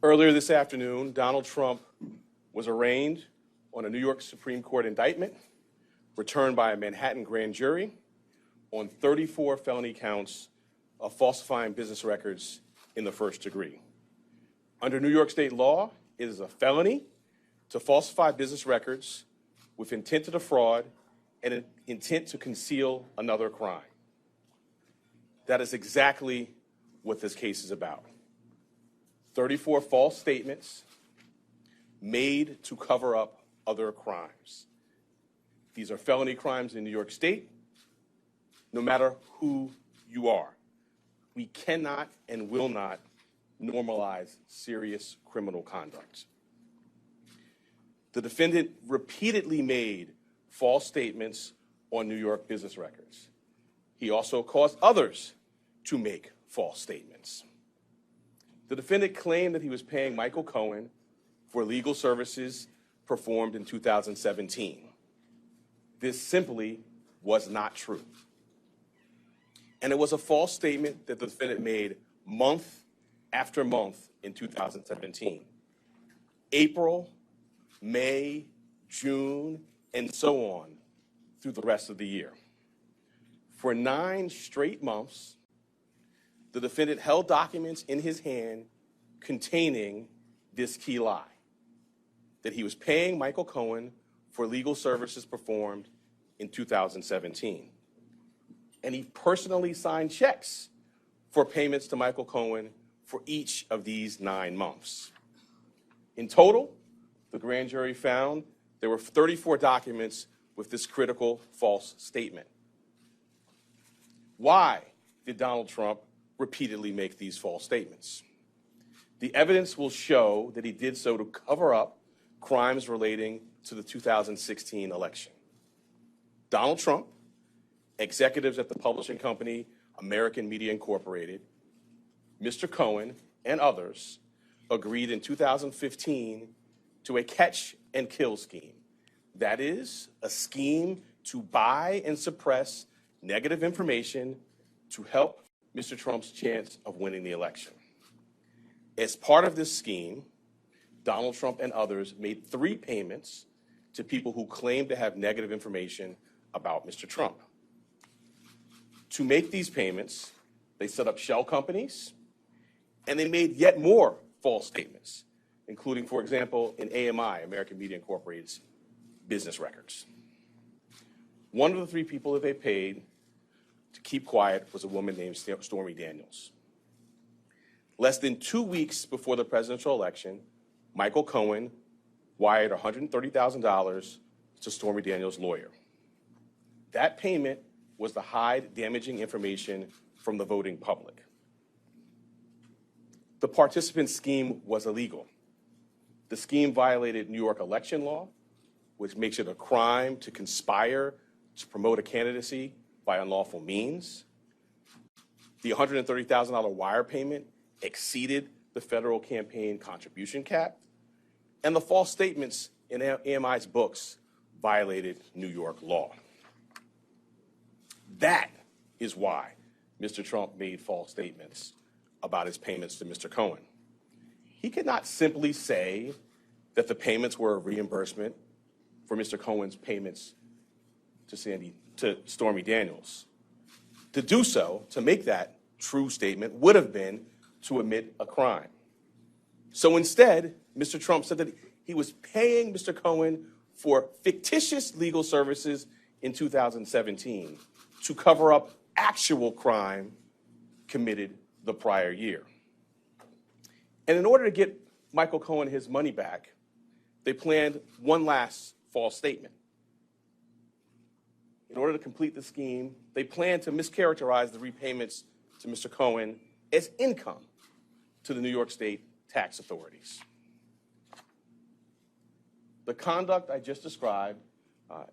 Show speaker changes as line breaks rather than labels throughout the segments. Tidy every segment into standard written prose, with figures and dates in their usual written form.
Earlier this afternoon, Donald Trump was arraigned on a New York Supreme Court indictment returned by a Manhattan grand jury on 34 felony counts of falsifying business records in the first degree. Under New York state law, it is a felony to falsify business records with intent to defraud and an intent to conceal another crime. That is exactly what this case is about. 34 false statements made to cover up other crimes. These are felony crimes in New York State, no matter who you are. We cannot and will not normalize serious criminal conduct. The defendant repeatedly made false statements on New York business records. He also caused others to make false statements. The defendant claimed that he was paying Michael Cohen for legal services performed in 2017. This simply was not true. And it was a false statement that the defendant made month after month in 2017. April, May, June, and so on through the rest of the year. For 9 straight months, the defendant held documents in his hand containing this key lie, that he was paying Michael Cohen for legal services performed in 2017. And he personally signed checks for payments to Michael Cohen for each of these 9 months. In total, the grand jury found there were 34 documents with this critical false statement. Why did Donald Trump repeatedly make these false statements? The evidence will show that he did so to cover up crimes relating to the 2016 election. Donald Trump, executives at the publishing company American Media Incorporated, Mr. Cohen, and others agreed in 2015 to a catch and kill scheme. That is, a scheme to buy and suppress negative information to help Mr. Trump's chance of winning the election. As part of this scheme, Donald Trump and others made 3 payments to people who claimed to have negative information about Mr. Trump. To make these payments, they set up shell companies, and they made yet more false statements, including, for example, in AMI, American Media Incorporated's business records. One of the 3 people that they paid to keep quiet was a woman named Stormy Daniels. Less than 2 weeks before the presidential election, Michael Cohen wired $130,000 to Stormy Daniels' lawyer. That payment was to hide damaging information from the voting public. The participant scheme was illegal. The scheme violated New York election law, which makes it a crime to conspire to promote a candidacy by unlawful means. The $130,000 wire payment exceeded the federal campaign contribution cap, and the false statements in AMI's books violated New York law. That is why Mr. Trump made false statements about his payments to Mr. Cohen. He could not simply say that the payments were a reimbursement for Mr. Cohen's payments to Stormy Daniels. To do so, to make that true statement, would have been to admit a crime. So instead, Mr. Trump said that he was paying Mr. Cohen for fictitious legal services in 2017 to cover up actual crime committed the prior year. And in order to get Michael Cohen his money back, they planned one last false statement. In order to complete the scheme, they planned to mischaracterize the repayments to Mr. Cohen as income to the New York State tax authorities. The conduct I just described,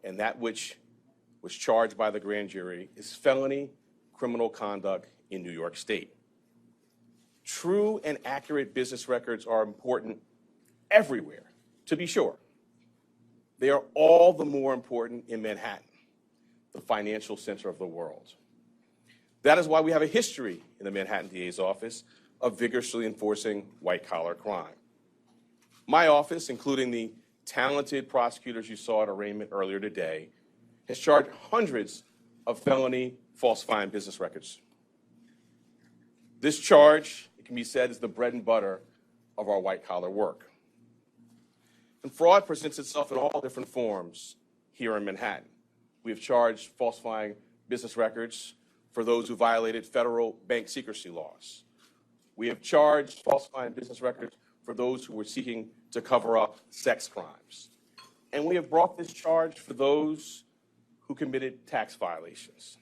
and that which was charged by the grand jury, is felony criminal conduct in New York State. True and accurate business records are important everywhere, to be sure. They are all the more important in Manhattan, the financial center of the world. That is why we have a history in the Manhattan DA's office of vigorously enforcing white-collar crime. My office, including the talented prosecutors you saw at arraignment earlier today, has charged hundreds of felony falsifying business records. This charge, it can be said, is the bread and butter of our white-collar work. And fraud presents itself in all different forms here in Manhattan. We have charged falsifying business records for those who violated federal bank secrecy laws. We have charged falsifying business records for those who were seeking to cover up sex crimes. And we have brought this charge for those who committed tax violations.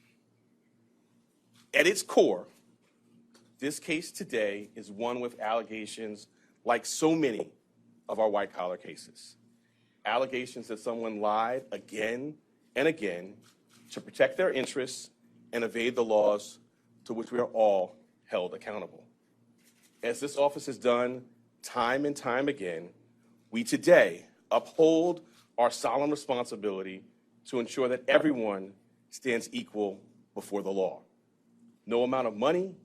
At its core, this case today is one with allegations like so many of our white-collar cases. Allegations that someone lied again and again to protect their interests and evade the laws to which we are all held accountable. As this office has done time and time again, we today uphold our solemn responsibility to ensure that everyone stands equal before the law. No amount of money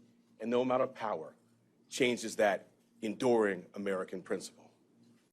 and no amount of power changes that enduring American principle.